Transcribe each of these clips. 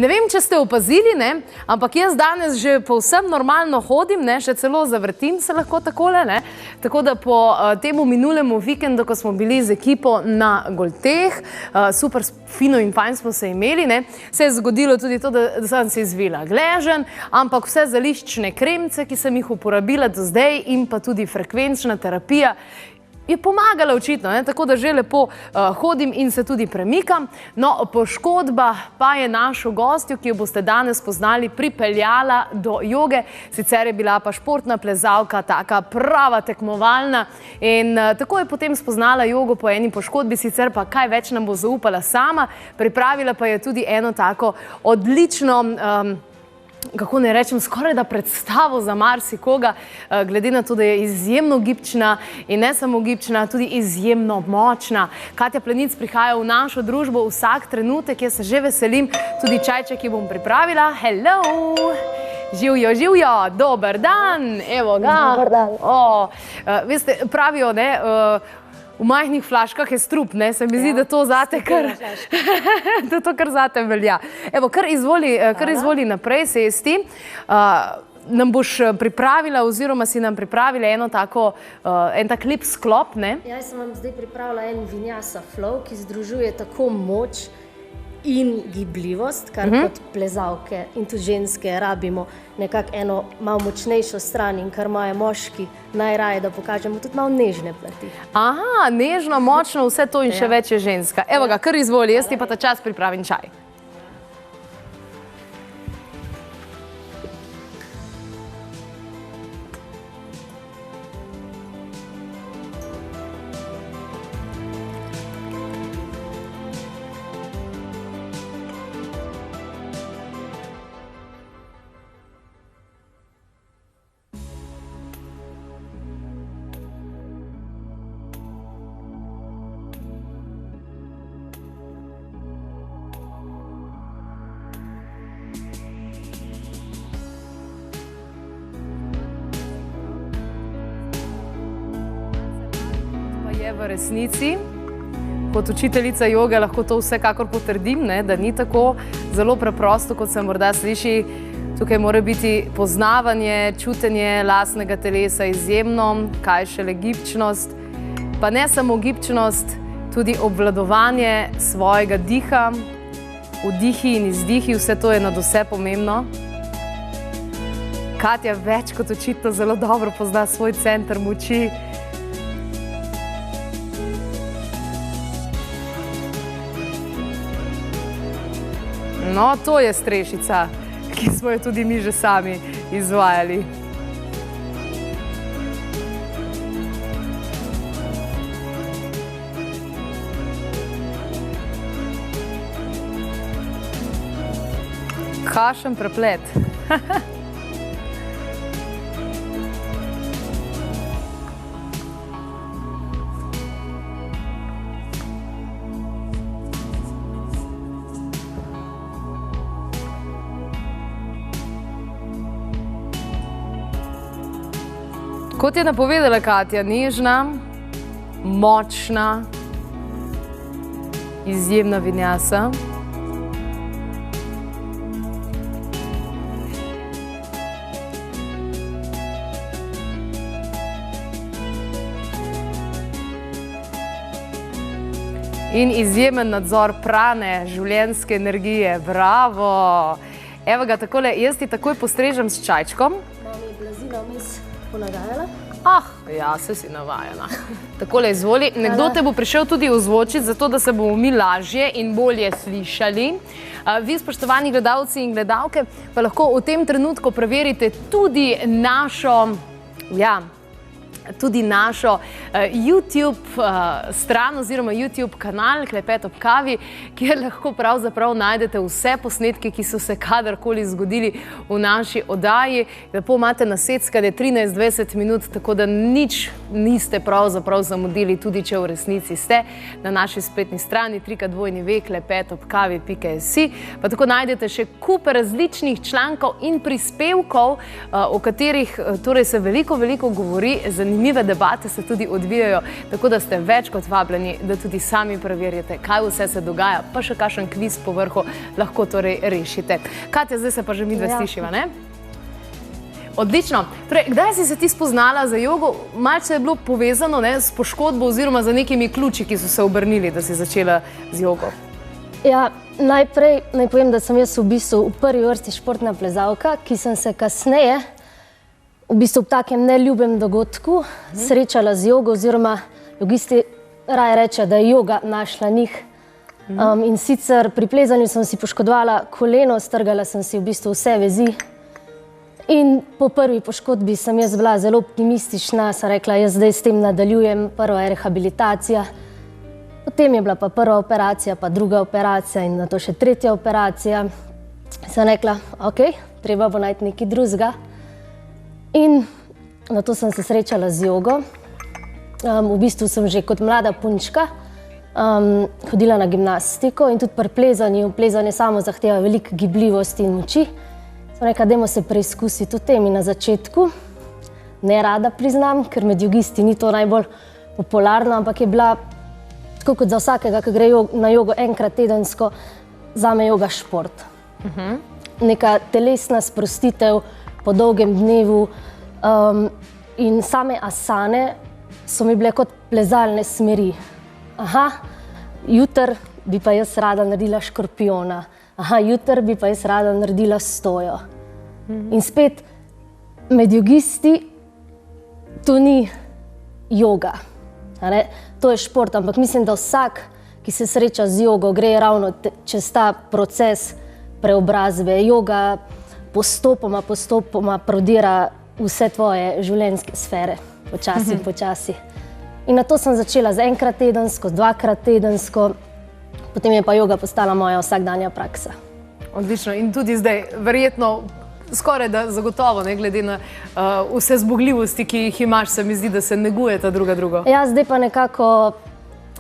Ne vem, če ste opazili, ampak jaz danes že povsem normalno hodim, še celo zavrtim se lahko takole. Tako da po temu minulemu vikendu, ko smo bili z ekipo na Golteh, super fino in fajn smo se imeli, se je zgodilo tudi to, da sem se izvila gleženj, ampak vse zališčne kremce, ki sem jih uporabila do zdaj in pa tudi frekvenčna terapija, je pomagala očitno, tako da že lepo hodim in se tudi premikam. No, poškodba pa je našo gostjo, ki jo boste danes poznali, pripeljala do joge. Sicer je bila pa športna plezalka, taka prava tekmovalna in tako je potem spoznala jogo po eni poškodbi, sicer pa kaj več nam bo zaupala sama. Pripravila pa je tudi eno tako odlično kako ne rečem, skoraj da predstavo za marsikoga, glede na to, da je izjemno gibčna in ne samo gibčna, tudi izjemno močna. Katja Plenic prihaja v našo družbo vsak trenutek, jaz se že veselim, tudi čajček ji bom pripravila. Hello! Živjo, živjo, dober dan, evo ga. Dober dan. Veste, pravijo, v majhnih flaškah je strup, se mi zdi, da to zate kar... Da to kar zate velja. Evo, kar izvoli naprej sesti. Nam boš pripravila oziroma si nam pripravila en tak lep sklop, Jaz sem vam zdaj pripravila en vinyasa flow, ki združuje tako moč in gibljivost, kar kot plezalke in tudi ženske rabimo nekako eno malo močnejšo stran in kar imajo moški najraje, da pokažemo tudi malo nežne plati. Aha, nežno, močno, vse to in še več je ženska. Evo ga, kar izvoli, jaz ti pa ta čas pripravim čaj. V resnici, kot učiteljica joge lahko to vsekakor potrdim, da ni tako zelo preprosto, kot se morda sliši. Tukaj mora biti poznavanje, čutenje lastnega telesa izjemno, kaj šele gibčnost, pa ne samo gibčnost, tudi obvladovanje svojega diha, vdihi in izdihi, vse to je nadvse pomembno. Katja več kot očitno zelo dobro pozna svoj center moči. No, to je strešica, ki smo jo tudi mi že sami izvajali. Kakšen preplet. Kot je napovedala Katja, nežna, močna, izjemna vinyasa. In izjemen nadzor prane, življenjske energije. Bravo! Evo ga takole, jaz ti takoj postrežem s čajčkom. Malo mi je blazina vmes ponagajala. Ja, se si navajena. Takole izvoli. Nekdo te bo prišel tudi ozvočiti, zato da se bomo mi lažje in bolje slišali. Vi, spoštovani gledalci in gledalke, pa lahko v tem trenutku preverite tudi našo YouTube stran oziroma YouTube kanal Klepet ob kavi, kjer lahko pravzaprav najdete vse posnetke, ki so se kadarkoli zgodili v naši oddaji. Lepo imate naseckane 13-20 minut, tako da nič niste pravzaprav zamudili, tudi če v resnici ste na naši spletni strani www.klepetobkavi.si. Pa tako najdete še kup različnih člankov in prispevkov, o katerih se veliko govori. Zanimivo zanimive debate se tudi odvijajo, tako da ste več kot vabljeni, da tudi sami preverjate, kaj vse se dogaja, pa še kakšen kviz po vrhu lahko torej rešite. Katja, zdaj se pa že midve slišiva, ne? Odlično. Torej, kdaj si se ti spoznala za jogo? Malce je bilo povezano s poškodbo oziroma za nekimi ključi, ki so se obrnili, da si začela z jogo. Ja, najprej naj povem, da sem jaz v bistvu v prvi vrsti športna plezalka, ki sem se kasneje v bistvu v takem neljubem dogodku srečala z jogo, oziroma jogisti raje rečejo, da je joga našla njih. In sicer pri plezanju sem si poškodovala koleno, strgala sem si v bistvu vse vezi. In po prvi poškodbi sem jaz bila zelo optimistična, sem rekla, jaz zdaj s tem nadaljujem, prva je rehabilitacija. Potem je bila pa prva operacija, pa druga operacija in nato še tretja operacija. Sem rekla, ok, treba bo najti nekaj drugega. In nato sem se srečala z jogo. V bistvu sem že kot mlada punčka hodila na gimnastiko in tudi pri plezanju. Plezanje samo zahteva veliko gibljivosti in moči. Sem rekla, dajmo se preizkusiti v tem in na začetku. Ne rada priznam, ker med jogisti ni to najbolj popularno, ampak je bila, tako kot za vsakega, ki gre na jogo enkrat tedensko, zame joga šport. Neka telesna sprostitev po dolgem dnevu in same asane so mi bile kot plezalne smeri. Aha, jutri bi pa jaz rada naredila škorpiona. Aha, jutri bi pa jaz rada naredila stojo. In spet, med jogisti to ni joga. To je šport, ampak mislim, da vsak, ki se sreča z jogo, gre ravno čez ta proces preobrazbe. Joga postopoma prodira vse tvoje življenjske sfere, počasi in počasi. In nato sem začela z enkrat tedensko, dvakrat tedensko, potem je pa joga postala moja vsakdanja praksa. Odlično. In tudi zdaj, verjetno, skoraj da zagotovo, ne glede na vse zmogljivosti, ki jih imaš, se mi zdi, da se negujeta druga drugo. Ja, zdaj pa nekako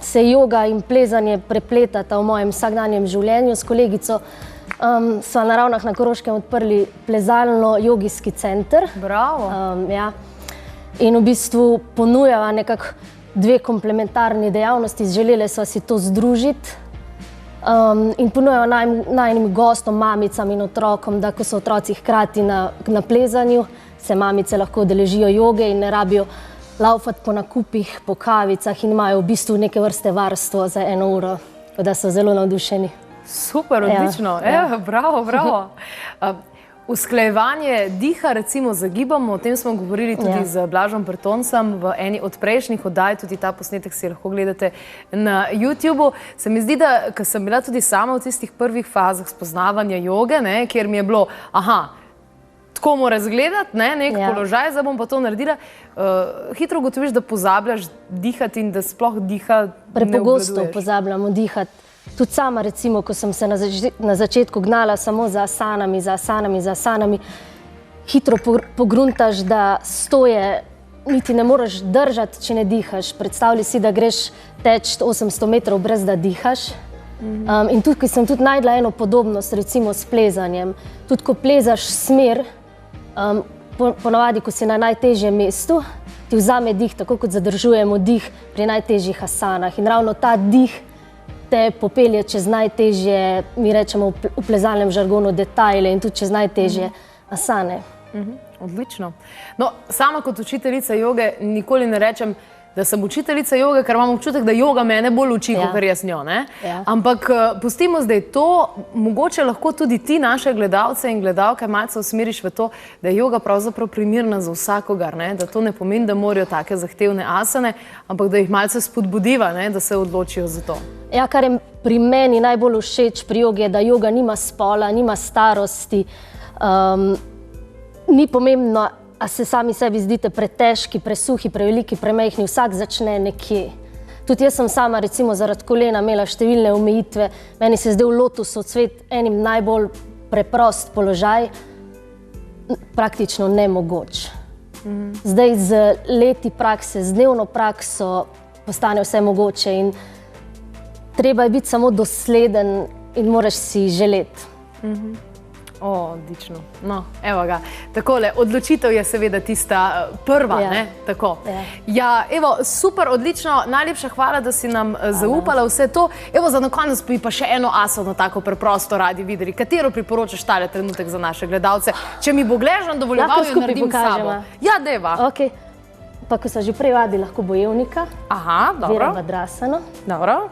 se joga in plezanje prepletata v mojem vsakdanjem življenju. S kolegico sva na Ravnah na Koroškem odprli plezalno-jogijski center. Bravo. Ja. In v bistvu ponujava nekako dve komplementarni dejavnosti. Želeli sva si to združiti in ponujava najinim gostom, mamicam in otrokom, da ko so otroci hkrati na plezanju, se mamice lahko udeležijo joge in ne rabijo laufati po nakupih, po kavicah in imajo v bistvu neke vrste varstvo za 1 uro, da so zelo navdušeni. Super, odlično. Bravo, bravo. Usklajevanje diha, recimo za gibom, o tem smo govorili tudi z Blažom Bertoncem v eni od prejšnjih oddaj, tudi ta posnetek si lahko gledate na YouTubeu. Se mi zdi, da ko sem bila tudi sama v tistih prvih fazah spoznavanja joge, kjer mi je bilo, tako mora izgledati, nek položaj, zdaj bom pa to naredila, hitro ugotoviš, da pozabljaš dihati in da sploh diha ne obvladuješ. Prepogosto pozabljamo dihati. Tudi sama, recimo, ko sem se na začetku gnala samo za asanami, hitro pogruntaš, da stoje niti ne moreš držati, če ne dihaš. Predstavljaj si, da greš teč 800 metrov brez da dihaš. In tukaj sem tudi najdla eno podobnost, recimo s plezanjem. Tudi ko plezaš smer, ponavadi, ko si na najtežjem mestu, ti vzame dih, tako kot zadržujemo dih pri najtežjih asanah. In ravno ta dih te popelje čez najtežje, mi rečemo v plezalnem žargonu, detajle in tudi čez najtežje asane. Odlično. No, sama kot učiteljica joge nikoli ne rečem, da sem učiteljica joge, ker imam občutek, da joga mene bolj uči, kot jaz njo. Ampak pustimo zdaj to, mogoče lahko tudi ti naše gledalce in gledalke malce usmeriš v to, da je joga pravzaprav primerna za vsakogar, da to ne pomeni, da morajo take zahtevne asane, ampak da jih malce spodbudiva, da se odločijo za to. Ja, kar je pri meni najbolj všeč pri jogi, je, da joga nima spola, nima starosti, ni pomembno, a se sami sebi zdite pretežki, presuhi, preveliki, premehni, vsak začne nekje. Tudi jaz sem sama, recimo, zaradi kolena imela številne omejitve. Meni se je zdel lotus odsvet enim najbolj preprost položaj, praktično nemogoč. Zdaj z leti prakse, z dnevno prakso postane vse mogoče in treba je biti samo dosleden in moraš si želeti. Odlično. No, evo ga. Takole, odločitev je seveda tista prva, ne? Tako. Ja, evo, super, odlično. Najlepša hvala, da si nam zaupala vse to. Evo, za na konec bi pa še eno asovno tako preprosto radi videli. Katero priporočaš tale trenutek za naše gledalce? Če mi bo Gležan dovoljeval, jo naredim s sabo. Ja, deva. Ok. Pa ko so že prej vadi, lahko bojevnika. Aha, dobro. Virabhadrasano. Dobro.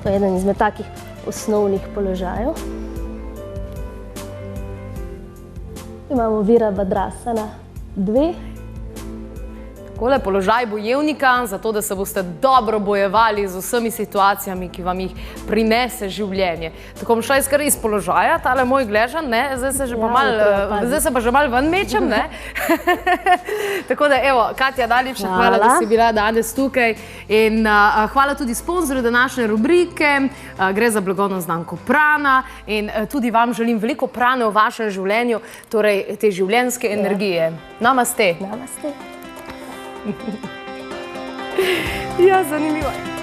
To je eden izmed takih osnovnih položajev. Imamo Virabhadrasana 2. Takole položaj bojevnika, zato da se boste dobro bojevali z vsemi situacijami, ki vam jih prinese življenje. Tako bom šla kar iz položaja, tale moj Gležan, ne? Zdaj se pa že malo ven mečem, ne? Tako da, evo, Katja, najlepša hvala, da si bila danes tukaj in hvala tudi sponzorju današnje rubrike. Gre za blagovno znamko Prana in tudi vam želim veliko prane v vašem življenju, torej te življenjske energije. Namaste. Namaste. Ja, zanimivo je.